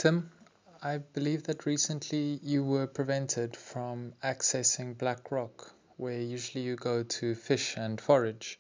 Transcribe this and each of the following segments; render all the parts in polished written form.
Tim, I believe that recently you were prevented from accessing Black Rock, where usually you go to fish and forage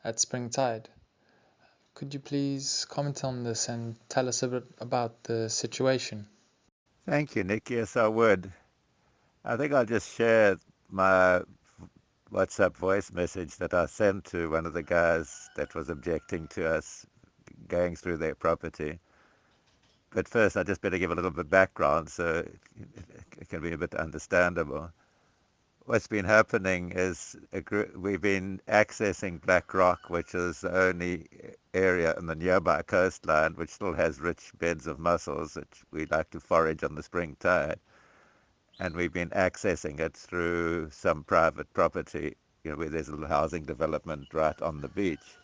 at spring tide. Could you please comment on this and tell us a bit about the situation? Thank you, Nick. Yes, I would. I think I'll just share my WhatsApp voice message that I sent to one of the guys that was objecting to us going through their property. But first, I just better give a little bit of background so it can be a bit understandable. What's been happening is we've been accessing Black Rock, which is the only area in the nearby coastline which still has rich beds of mussels that we like to forage on the spring tide. And we've been accessing it through some private property, where there's a little housing development right on the beach.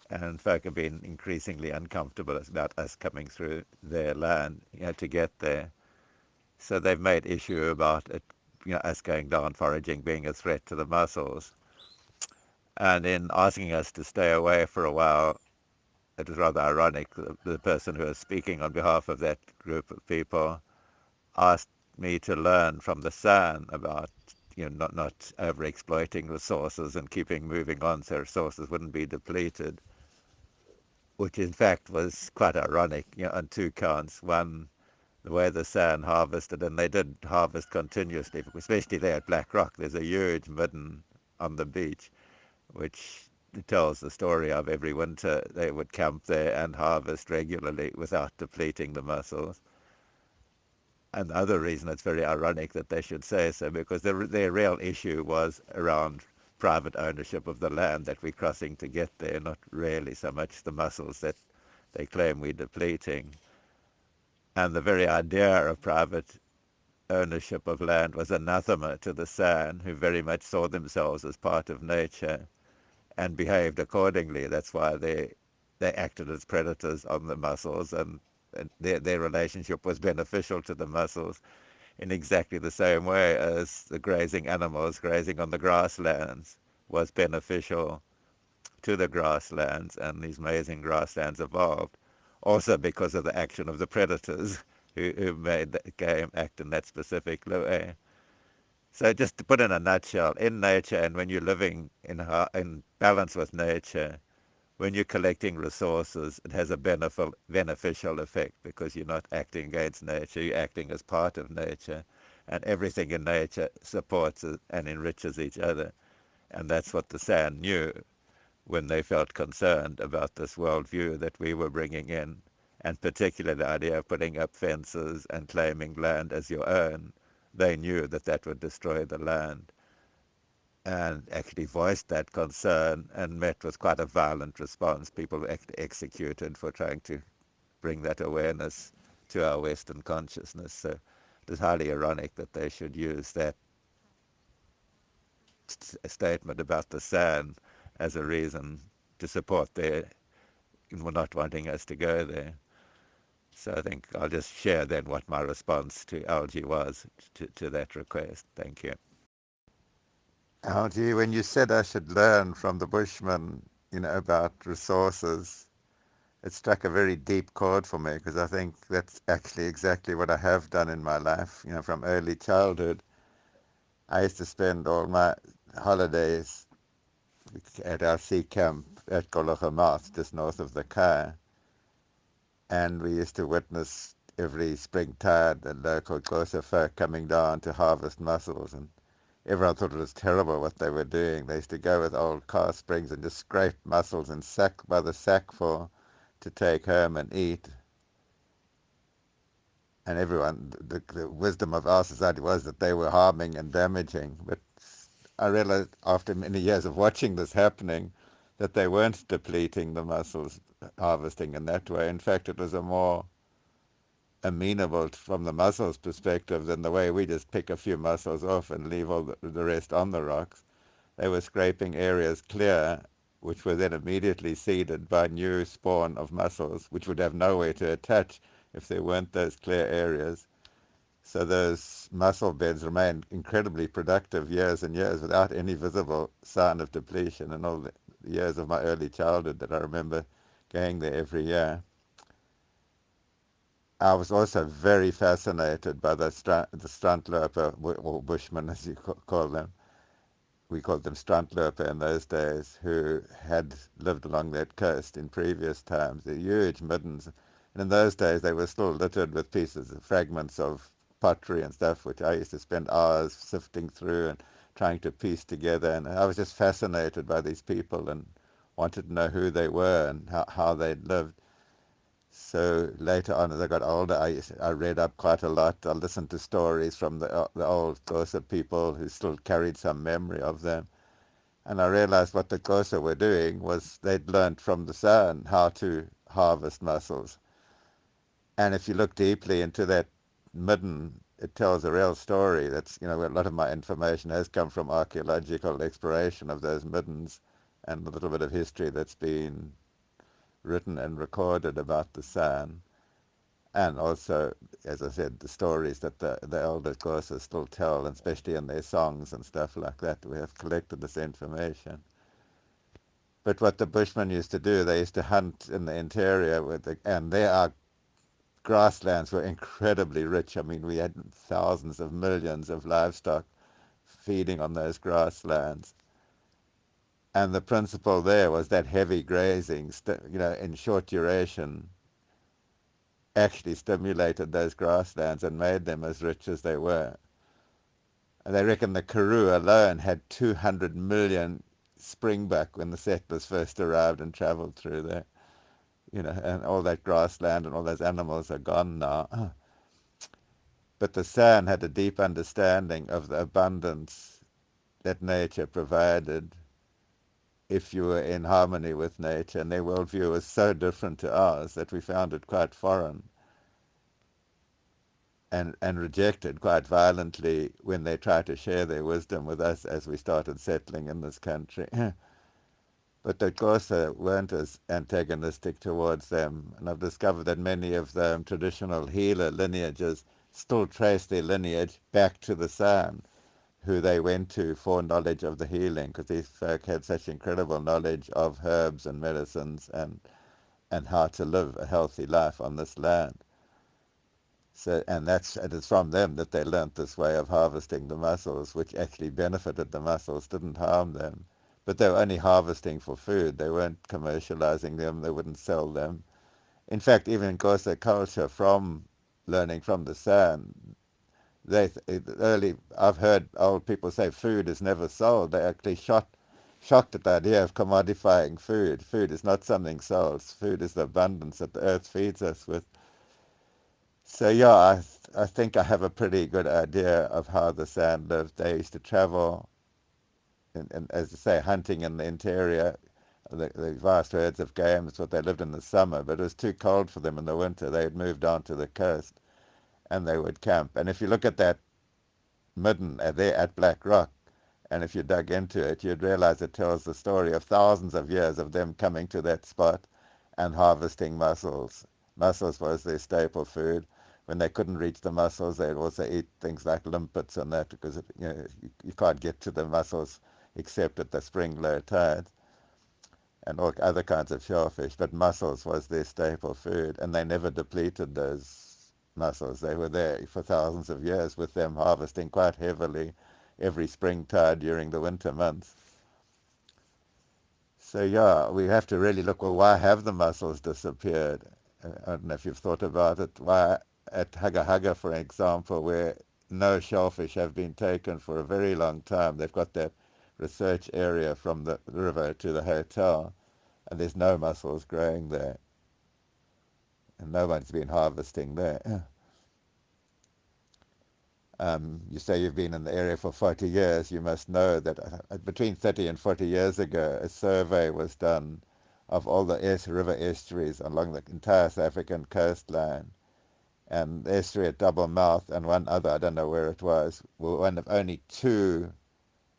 And folk have been increasingly uncomfortable about us coming through their land, to get there. So they've made issue about it, us going down foraging being a threat to the mussels. And in asking us to stay away for a while, it was rather ironic. The person who was speaking on behalf of that group of people asked me to learn from the San about not over exploiting resources and keeping moving on so resources wouldn't be depleted, which in fact was quite ironic, on two counts. One, the way the San harvested, and they did harvest continuously, especially there at Black Rock. There's a huge midden on the beach, which tells the story of every winter they would camp there and harvest regularly without depleting the mussels. And the other reason it's very ironic that they should say so, because their real issue was around private ownership of the land that we're crossing to get there, not really so much the mussels that they claim we're depleting. And the very idea of private ownership of land was anathema to the San, who very much saw themselves as part of nature and behaved accordingly. That's why they acted as predators on the mussels, and their relationship was beneficial to the mussels in exactly the same way as the grazing animals grazing on the grasslands was beneficial to the grasslands, and these amazing grasslands evolved also because of the action of the predators who made the game act in that specific way. So just to put in a nutshell, in nature and when you're living in balance with nature, when you're collecting resources, it has a beneficial effect because you're not acting against nature, you're acting as part of nature, and everything in nature supports it and enriches each other. And that's what the San knew when they felt concerned about this worldview that we were bringing in, and particularly the idea of putting up fences and claiming land as your own. They knew that that would destroy the land, and actually voiced that concern and met with quite a violent response. People were executed for trying to bring that awareness to our Western consciousness. So it is highly ironic that they should use that statement about the San as a reason to support their not wanting us to go there. So I think I'll just share then what my response to Algie was to that request. Thank you. Algie, when you said I should learn from the Bushmen, about resources, it struck a very deep chord for me because I think that's actually exactly what I have done in my life. From early childhood, I used to spend all my holidays at our sea camp at Gologamoth, just north of the Cape, and we used to witness every spring tide the local Xhosa folk coming down to harvest mussels, and everyone thought it was terrible what they were doing. They used to go with old car springs and just scrape mussels and sack by the sackful to take home and eat. And everyone, the wisdom of our society was that they were harming and damaging. But I realized after many years of watching this happening that they weren't depleting the mussels harvesting in that way. In fact, it was a more amenable from the mussels perspective than the way we just pick a few mussels off and leave all the rest on the rocks. They were scraping areas clear, which were then immediately seeded by new spawn of mussels, which would have nowhere to attach if there weren't those clear areas. So those mussel beds remained incredibly productive years and years without any visible sign of depletion in all the years of my early childhood that I remember going there every year. I was also very fascinated by the Strandloper, or Bushmen as you call them. We called them Strandloper in those days, who had lived along that coast in previous times. They're huge middens. And in those days, they were still littered with pieces of fragments of pottery and stuff, which I used to spend hours sifting through and trying to piece together. And I was just fascinated by these people and wanted to know who they were and how they'd lived. So later on, as I got older, I read up quite a lot. I listened to stories from the old Xhosa people who still carried some memory of them. And I realized what the Xhosa were doing was they'd learned from the San how to harvest mussels. And if you look deeply into that midden, it tells a real story. That's, a lot of my information has come from archaeological exploration of those middens and a little bit of history that's been written and recorded about the San. And also, as I said, the stories that the elder Xhosa still tell, and especially in their songs and stuff like that. We have collected this information. But what the Bushmen used to do, they used to hunt in the interior, and their grasslands were incredibly rich. I mean, we had thousands of millions of livestock feeding on those grasslands. And the principle there was that heavy grazing, in short duration, actually stimulated those grasslands and made them as rich as they were. And they reckon the Karoo alone had 200 million springbuck when the settlers first arrived and traveled through there. And all that grassland and all those animals are gone now. But the San had a deep understanding of the abundance that nature provided if you were in harmony with nature, and their worldview was so different to ours that we found it quite foreign and rejected quite violently when they tried to share their wisdom with us as we started settling in this country. But the Xhosa weren't as antagonistic towards them, and I've discovered that many of the traditional healer lineages still trace their lineage back to the San, who they went to for knowledge of the healing, because these folk had such incredible knowledge of herbs and medicines and how to live a healthy life on this land. So, and it is from them that they learnt this way of harvesting the mussels, which actually benefited the mussels, didn't harm them. But they were only harvesting for food. They weren't commercializing them. They wouldn't sell them. In fact, even in Xhosa culture, from learning from the San, I've heard old people say food is never sold. They actually shocked at the idea of commodifying food. Food is not something sold. Food is the abundance that the earth feeds us with. So yeah, I think I have a pretty good idea of how the San lived. They used to travel, and as I say, hunting in the interior, the vast herds of game. That's what they lived in the summer, but it was too cold for them in the winter. They had moved on to the coast, and they would camp. And if you look at that midden there at Black Rock, and if you dug into it, you'd realize it tells the story of thousands of years of them coming to that spot and harvesting mussels. Mussels was their staple food. When they couldn't reach the mussels, they'd also eat things like limpets and that, because you can't get to the mussels except at the spring low tides and all other kinds of shellfish. But mussels was their staple food, and they never depleted those mussels. They were there for thousands of years, with them harvesting quite heavily every spring tide during the winter months. So yeah, we have to really look, well, why have the mussels disappeared? I don't know if you've thought about it. Why at Hugga Hugga, for example, where no shellfish have been taken for a very long time, they've got that research area from the river to the hotel, and there's no mussels growing there, and no one's been harvesting there. You say you've been in the area for 40 years. You must know that between 30 and 40 years ago, a survey was done of all the river estuaries along the entire South African coastline. And the estuary at Double Mouth and one other, I don't know where it was, were one of only two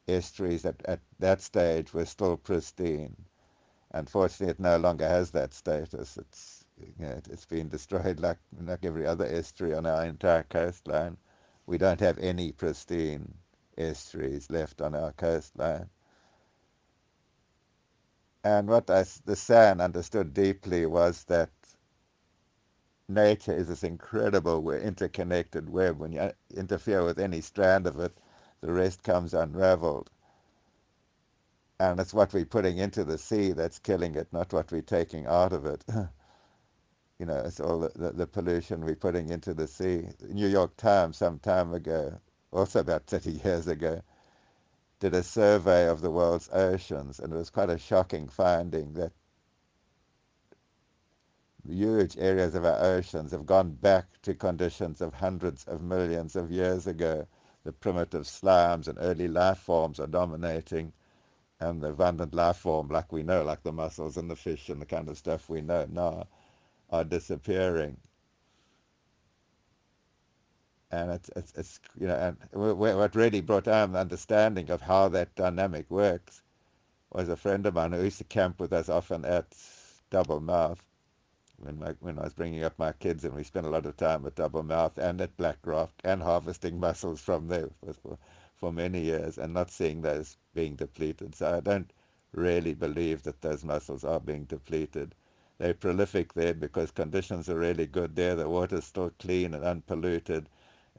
estuaries at that stage were still pristine. Unfortunately, it no longer has that status. It's been destroyed like every other estuary on our entire coastline. We don't have any pristine estuaries left on our coastline. And what the San understood deeply was that nature is this incredible interconnected web. When you interfere with any strand of it, the rest comes unraveled. And it's what we're putting into the sea that's killing it, not what we're taking out of it. It's all the pollution we're putting into the sea. The New York Times, some time ago, also about 30 years ago, did a survey of the world's oceans, and it was quite a shocking finding that huge areas of our oceans have gone back to conditions of hundreds of millions of years ago. The primitive slimes and early life forms are dominating, and the abundant life form, like we know, like the mussels and the fish and the kind of stuff we know now, are disappearing. And it's and what really brought home the understanding of how that dynamic works was a friend of mine who used to camp with us often at Double Mouth when I was bringing up my kids, and we spent a lot of time at Double Mouth and at Black Rock and harvesting mussels from there for many years and not seeing those being depleted. So I don't really believe that those mussels are being depleted. They're prolific there because conditions are really good there. The water's still clean and unpolluted.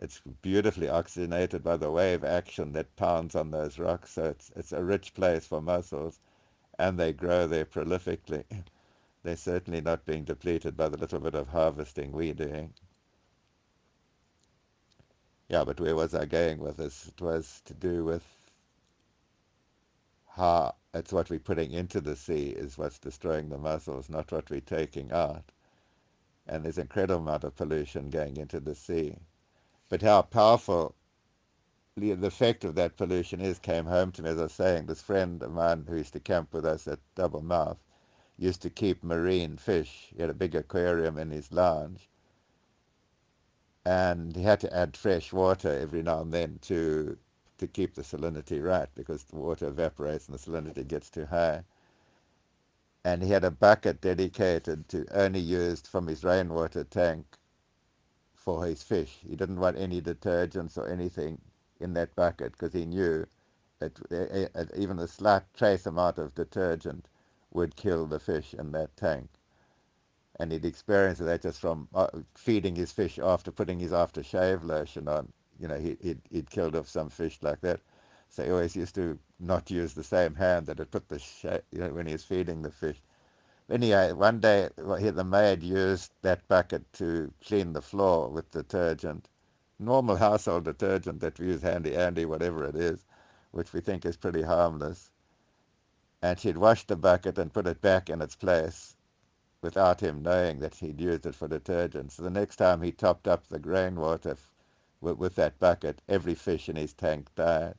It's beautifully oxygenated by the wave action that pounds on those rocks. So it's a rich place for mussels, and they grow there prolifically. They're certainly not being depleted by the little bit of harvesting we're doing. Yeah, but where was I going with this? It was to do with how it's what we're putting into the sea is what's destroying the mussels, not what we're taking out. And there's an incredible amount of pollution going into the sea. But how powerful the effect of that pollution is came home to me. As I was saying, this friend of mine who used to camp with us at Double Mouth used to keep marine fish. He had a big aquarium in his lounge, and he had to add fresh water every now and then to keep the salinity right, because the water evaporates and the salinity gets too high. And he had a bucket dedicated to only used from his rainwater tank for his fish. He didn't want any detergents or anything in that bucket because he knew that even a slight trace amount of detergent would kill the fish in that tank. And he'd experienced that just from feeding his fish after putting his aftershave lotion on. He'd killed off some fish like that. So he always used to not use the same hand that had put the when he was feeding the fish. Anyway, one day the maid used that bucket to clean the floor with detergent, normal household detergent that we use, Handy Andy, whatever it is, which we think is pretty harmless. And she'd washed the bucket and put it back in its place without him knowing that he'd used it for detergent. So the next time he topped up the rainwater with that bucket, every fish in his tank died.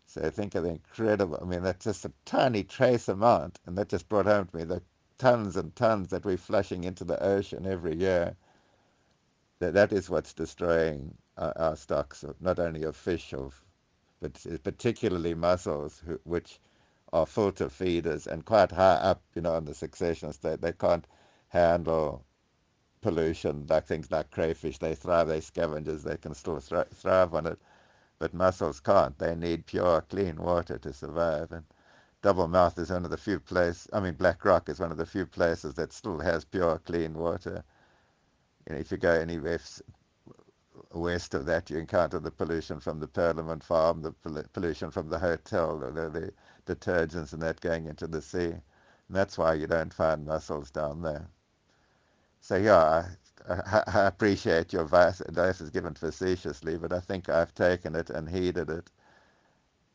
So think of the incredible, I mean, that's just a tiny trace amount, and that just brought home to me the tons and tons that we're flushing into the ocean every year. That is what's destroying our stocks, not only of fish, but particularly mussels, which are filter feeders and quite high up, on the succession state. They can't handle pollution like things like crayfish. They thrive, they scavengers, they can still thrive on it. But mussels can't. They need pure, clean water to survive. And Double Mouth is one of the few places, Black Rock is one of the few places that still has pure, clean water. If you go anywhere west of that, you encounter the pollution from the Parliament Farm, the pollution from the hotel, the detergents and that going into the sea. And that's why you don't find mussels down there. So yeah, I appreciate your advice is given facetiously, but I think I've taken it and heeded it.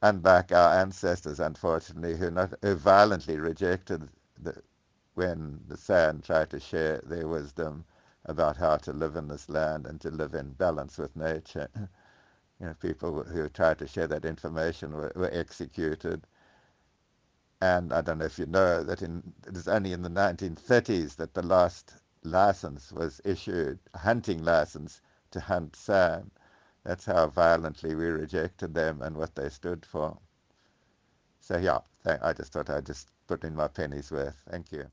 Unlike our ancestors, unfortunately, who violently rejected when the San tried to share their wisdom about how to live in this land and to live in balance with nature. People who tried to share that information were executed. And I don't know if you know that it was only in the 1930s that the last license was issued, a hunting license to hunt San. That's how violently we rejected them and what they stood for. So yeah, I just thought I'd just put in my penny's worth. Thank you.